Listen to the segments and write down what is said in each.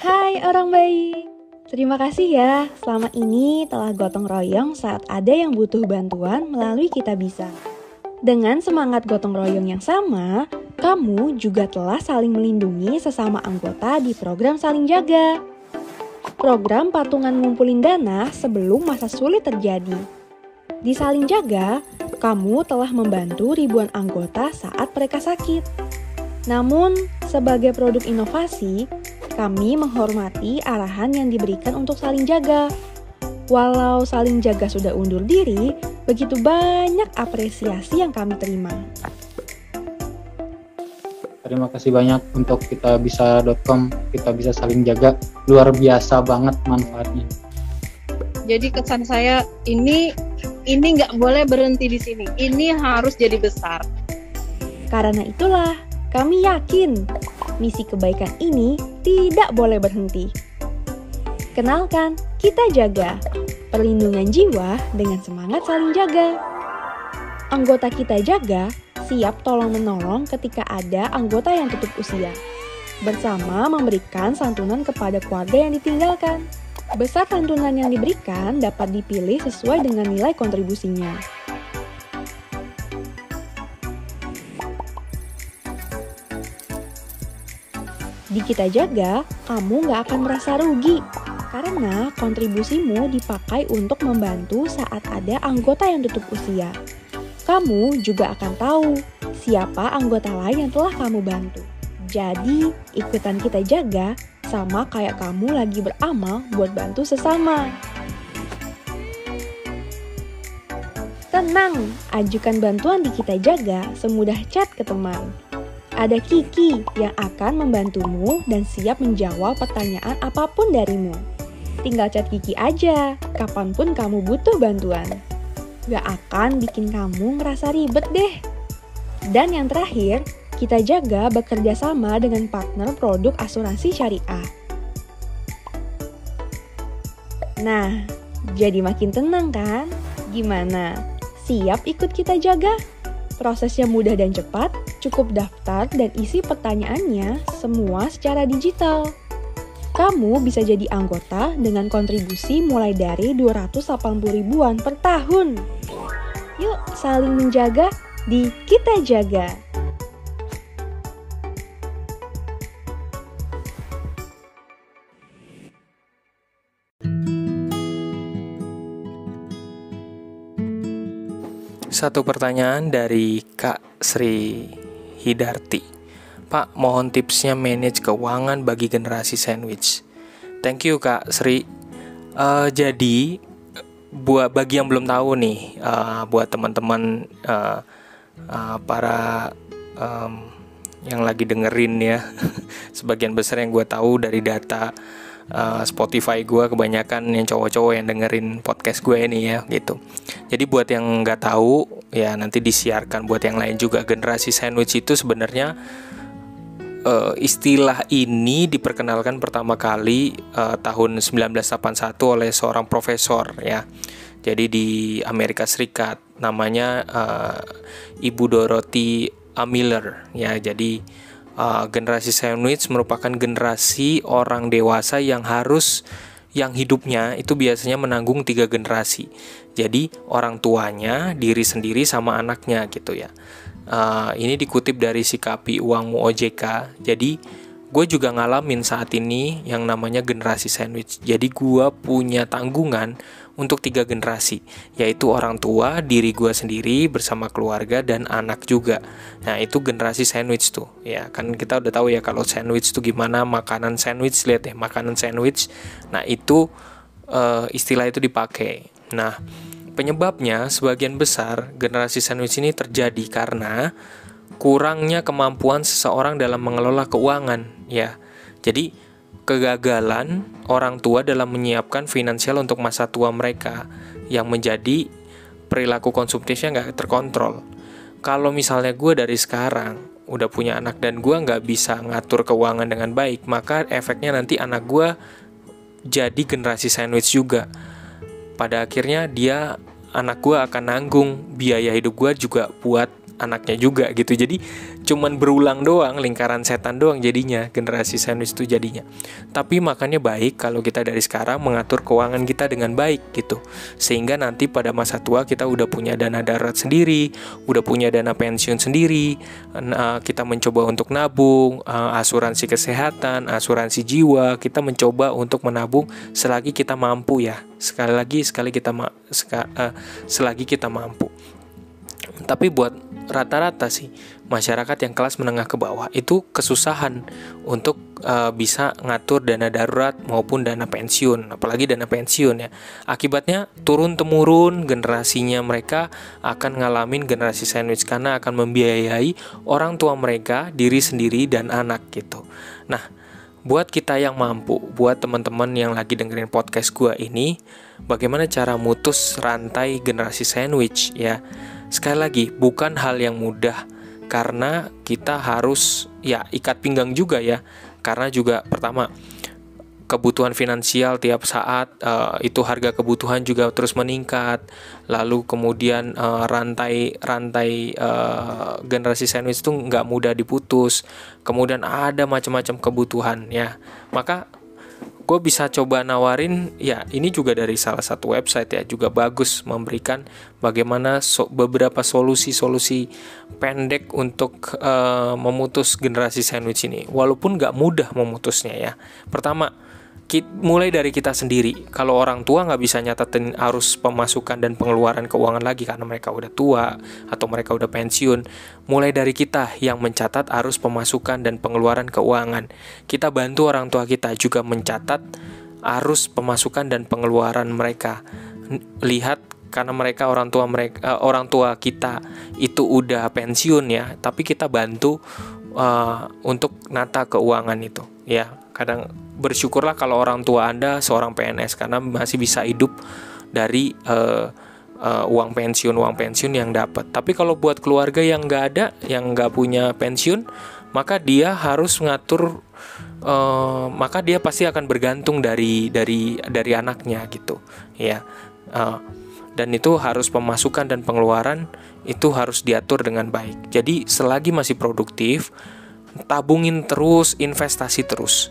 Hai orang baik, terima kasih ya selama ini telah gotong royong saat ada yang butuh bantuan melalui Kita Bisa. Dengan semangat gotong royong yang sama, kamu juga telah saling melindungi sesama anggota di program Saling Jaga. Program patungan ngumpulin dana sebelum masa sulit terjadi. Di Saling Jaga, kamu telah membantu ribuan anggota saat mereka sakit. Namun, sebagai produk inovasi, kami menghormati arahan yang diberikan untuk Saling Jaga. Walau Saling Jaga sudah undur diri, begitu banyak apresiasi yang kami terima. Terima kasih banyak untuk kitabisa.com, Kita Bisa Saling Jaga. Luar biasa banget manfaatnya. Jadi kesan saya ini nggak boleh berhenti di sini. Ini harus jadi besar. Karena itulah, kami yakin misi kebaikan ini tidak boleh berhenti. Kenalkan, Kita Jaga, perlindungan jiwa dengan semangat saling jaga. Anggota Kita Jaga siap tolong-menolong ketika ada anggota yang tutup usia, bersama memberikan santunan kepada keluarga yang ditinggalkan. Besar santunan yang diberikan dapat dipilih sesuai dengan nilai kontribusinya. Di Kita Jaga, kamu nggak akan merasa rugi, karena kontribusimu dipakai untuk membantu saat ada anggota yang tutup usia. Kamu juga akan tahu siapa anggota lain yang telah kamu bantu. Jadi, ikutan Kita Jaga sama kayak kamu lagi beramal buat bantu sesama. Tenang, ajukan bantuan di Kita Jaga semudah chat ke teman. Ada Kiki yang akan membantumu dan siap menjawab pertanyaan apapun darimu. Tinggal chat Kiki aja, kapanpun kamu butuh bantuan. Gak akan bikin kamu ngerasa ribet deh. Dan yang terakhir, Kita Jaga bekerja sama dengan partner produk asuransi syariah. Nah, jadi makin tenang kan? Gimana? Siap ikut Kita Jaga? Prosesnya mudah dan cepat, cukup daftar dan isi pertanyaannya semua secara digital. Kamu bisa jadi anggota dengan kontribusi mulai dari 280 ribuan per tahun. Yuk saling menjaga di Kita Jaga. Satu pertanyaan dari Kak Sri Hidarti. Pak, mohon tipsnya manage keuangan bagi generasi sandwich. Thank you Kak Sri. Jadi bagi yang belum tahu nih, buat teman-teman para yang lagi dengerin ya, sebagian besar yang gue tahu dari data Spotify gue, kebanyakan yang cowok-cowok yang dengerin podcast gue ini ya gitu. Jadi buat yang nggak tahu ya, nanti disiarkan buat yang lain juga. Generasi sandwich itu sebenarnya istilah ini diperkenalkan pertama kali tahun 1981 oleh seorang profesor ya. Jadi di Amerika Serikat, namanya Ibu Dorothy A. Miller ya. Jadi generasi sandwich merupakan generasi orang dewasa yang hidupnya itu biasanya menanggung 3 generasi. Jadi orang tuanya, diri sendiri, sama anaknya gitu ya. Ini dikutip dari Sikapi Uangmu OJK. Jadi gue juga ngalamin saat ini yang namanya generasi sandwich. Jadi gue punya tanggungan untuk 3 generasi, yaitu orang tua, diri gue sendiri bersama keluarga, dan anak juga. Nah itu generasi sandwich tuh ya. Kan kita udah tahu ya kalau sandwich tuh gimana, makanan sandwich. Lihat ya, makanan sandwich. Nah itu istilah itu dipakai. Nah penyebabnya sebagian besar generasi sandwich ini terjadi karena kurangnya kemampuan seseorang dalam mengelola keuangan ya. Jadi kegagalan orang tua dalam menyiapkan finansial untuk masa tua mereka, yang menjadi perilaku konsumtifnya nggak terkontrol. Kalau misalnya gue dari sekarang udah punya anak dan gue nggak bisa ngatur keuangan dengan baik, maka efeknya nanti anak gue jadi generasi sandwich juga. Pada akhirnya anak gue akan nanggung biaya hidup gue juga buat anaknya juga gitu. Jadi cuman berulang doang, lingkaran setan doang jadinya generasi sandwich itu jadinya. Tapi makanya baik kalau kita dari sekarang mengatur keuangan kita dengan baik gitu, sehingga nanti pada masa tua kita udah punya dana darurat sendiri, udah punya dana pensiun sendiri. Kita mencoba untuk nabung, asuransi kesehatan, asuransi jiwa, kita mencoba untuk menabung selagi kita mampu ya. Selagi kita mampu. Tapi buat rata-rata sih masyarakat yang kelas menengah ke bawah itu kesusahan untuk bisa ngatur dana darurat maupun dana pensiun, apalagi dana pensiun ya. Akibatnya turun-temurun generasinya mereka akan ngalamin generasi sandwich karena akan membiayai orang tua mereka, diri sendiri dan anak gitu. Nah, buat kita yang mampu, buat teman-teman yang lagi dengerin podcast gua ini, bagaimana cara mutus rantai generasi sandwich ya. Sekali lagi, bukan hal yang mudah karena kita harus ya ikat pinggang juga ya. Karena juga pertama, kebutuhan finansial tiap saat, itu harga kebutuhan juga terus meningkat. Lalu kemudian rantai generasi sandwich itu nggak mudah diputus. Kemudian ada macam-macam kebutuhan ya. Maka gue bisa coba nawarin ya, ini juga dari salah satu website ya, juga bagus memberikan bagaimana beberapa solusi-solusi pendek untuk memutus generasi sandwich ini. Walaupun nggak mudah memutusnya ya. Pertama, mulai dari kita sendiri. Kalau orang tua nggak bisa nyatatin arus pemasukan dan pengeluaran keuangan lagi karena mereka udah tua atau mereka udah pensiun, mulai dari kita yang mencatat arus pemasukan dan pengeluaran keuangan. Kita bantu orang tua kita juga mencatat arus pemasukan dan pengeluaran mereka. Lihat, karena mereka orang tua kita itu udah pensiun ya, tapi kita bantu untuk nata keuangan itu ya. Kadang bersyukurlah kalau orang tua Anda seorang PNS karena masih bisa hidup dari uang pensiun yang dapat. Tapi kalau buat keluarga yang nggak ada, yang nggak punya pensiun, maka dia harus ngatur, maka dia pasti akan bergantung dari anaknya gitu ya. Dan itu harus pemasukan dan pengeluaran itu harus diatur dengan baik. Jadi selagi masih produktif, tabungin terus, investasi terus.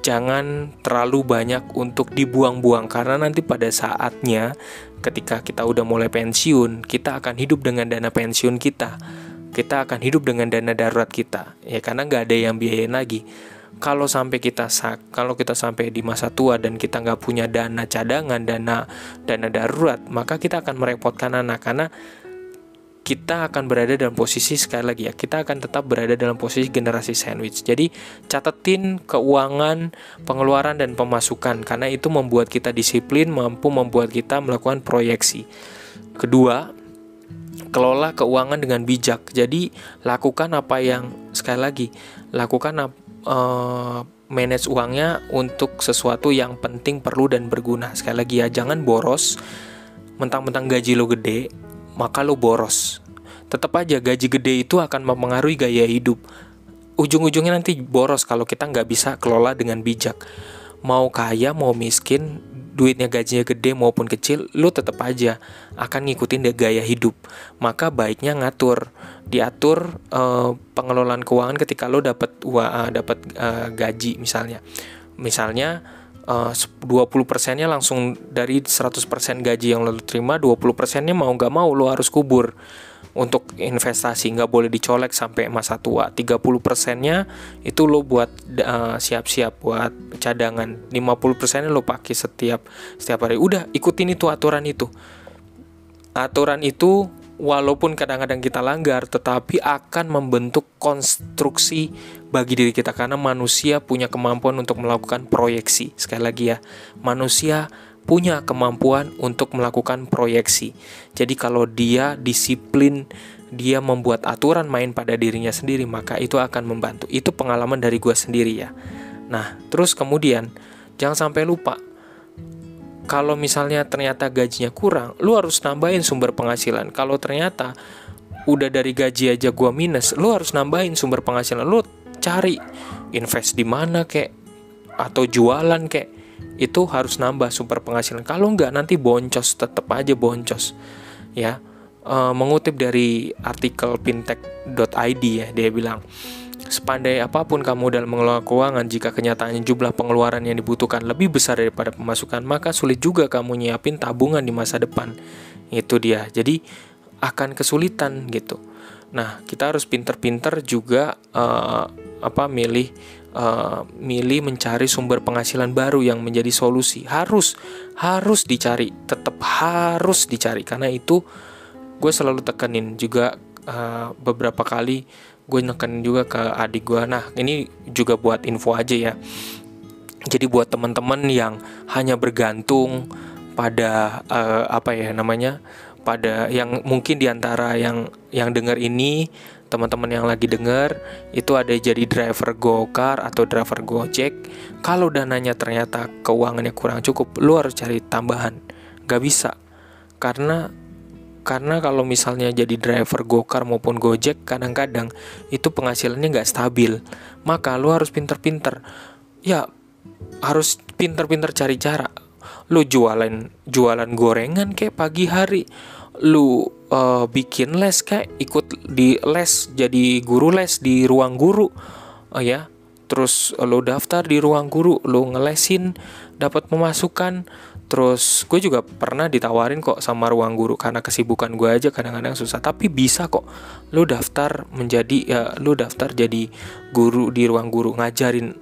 Jangan terlalu banyak untuk dibuang-buang, karena nanti pada saatnya ketika kita udah mulai pensiun, kita akan hidup dengan dana pensiun kita. Kita akan hidup dengan dana darurat kita. Ya, karena nggak ada yang biayain lagi. Kalau kita sampai di masa tua dan kita nggak punya dana cadangan, dana darurat, maka kita akan merepotkan anak, karena kita akan berada dalam posisi, sekali lagi ya, kita akan tetap berada dalam posisi generasi sandwich. Jadi catetin keuangan, pengeluaran dan pemasukan, karena itu membuat kita disiplin, mampu membuat kita melakukan proyeksi. Kedua, kelola keuangan dengan bijak. Jadi lakukan apa yang, sekali lagi, manage uangnya untuk sesuatu yang penting, perlu dan berguna. Sekali lagi ya, jangan boros. Mentang-mentang gaji lo gede, maka lo boros. Tetap aja gaji gede itu akan mempengaruhi gaya hidup. Ujung-ujungnya nanti boros kalau kita nggak bisa kelola dengan bijak. Mau kaya, mau miskin, duitnya gajinya gede maupun kecil, lo tetap aja akan ngikutin gaya hidup. Maka baiknya diatur pengelolaan keuangan ketika lo dapat gaji misalnya. 20%-nya langsung dari 100% gaji yang lo terima, 20%-nya mau gak mau lo harus kubur untuk investasi, gak boleh dicolek sampai masa tua. 30%-nya itu lo buat siap-siap buat cadangan, 50%-nya lo pakai setiap hari. Udah, ikutin itu aturan itu. Walaupun kadang-kadang kita langgar, tetapi akan membentuk konstruksi bagi diri kita, karena manusia punya kemampuan untuk melakukan proyeksi. Sekali lagi ya, manusia punya kemampuan untuk melakukan proyeksi. Jadi kalau dia disiplin, dia membuat aturan main pada dirinya sendiri, maka itu akan membantu. Itu pengalaman dari gue sendiri ya. Nah, terus kemudian jangan sampai lupa, kalau misalnya ternyata gajinya kurang, lu harus nambahin sumber penghasilan. Kalau ternyata udah dari gaji aja gua minus, lu harus nambahin sumber penghasilan. Lu cari invest di mana kek, atau jualan kek, itu harus nambah sumber penghasilan. Kalau enggak nanti boncos, tetap aja boncos. Ya, mengutip dari artikel fintech.id ya, dia bilang, sepandai apapun kamu dalam mengelola keuangan, jika kenyataannya jumlah pengeluaran yang dibutuhkan lebih besar daripada pemasukan, maka sulit juga kamu nyiapin tabungan di masa depan. Itu dia. Jadi akan kesulitan gitu. Nah, kita harus pinter-pinter juga milih mencari sumber penghasilan baru yang menjadi solusi. Harus dicari, tetap harus dicari. Karena itu gue selalu tekenin juga, beberapa kali gue nekenin juga ke adik gue. Nah, ini juga buat info aja ya. Jadi buat teman-teman yang hanya bergantung pada pada yang mungkin diantara yang dengar ini, teman-teman yang lagi dengar itu ada jadi driver Gokar atau driver Gojek. Kalau dananya ternyata keuangannya kurang cukup, lu harus cari tambahan. Gak bisa, karena kalau misalnya jadi driver Gokar maupun Gojek, kadang-kadang itu penghasilannya gak stabil. Maka lu harus pinter-pinter, ya harus pinter-pinter cari cara. Lu jualan gorengan kayak pagi hari, lu bikin les kayak ikut di les, jadi guru les di ruang guru, ya. Terus lu daftar di ruang guru, lu ngelesin, dapat pemasukan. Terus gue juga pernah ditawarin kok sama ruang guru, karena kesibukan gue aja kadang-kadang susah, tapi bisa kok lu daftar jadi guru di ruang guru, ngajarin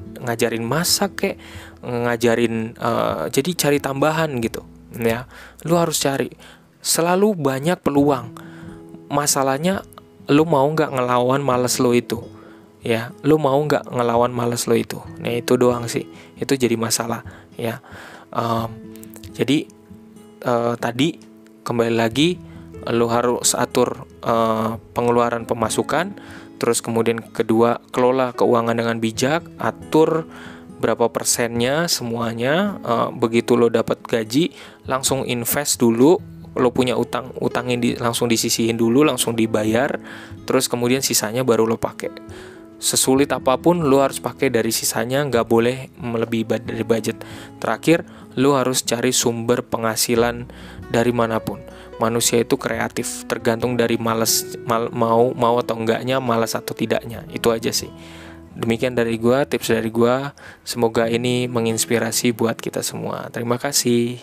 masak kayak, ngajarin jadi cari tambahan gitu ya. Lu harus cari, selalu banyak peluang. Masalahnya lu mau nggak ngelawan malas lo itu ya, lu mau nggak ngelawan malas lo itu. Nah itu doang sih, itu jadi masalah ya. Jadi tadi kembali lagi, lu harus atur pengeluaran pemasukan. Terus kemudian kedua, kelola keuangan dengan bijak, atur berapa persennya semuanya. Begitu lo dapat gaji, langsung invest dulu. Lo punya utangin langsung disisihin dulu, langsung dibayar. Terus kemudian sisanya baru lo pakai. Sesulit apapun lo harus pakai dari sisanya, nggak boleh melebihi dari budget. Terakhir, lo harus cari sumber penghasilan dari manapun. Manusia itu kreatif, tergantung dari mau atau enggaknya, malas atau tidaknya. Itu aja sih. Demikian dari gua, tips dari gua. Semoga ini menginspirasi buat kita semua. Terima kasih.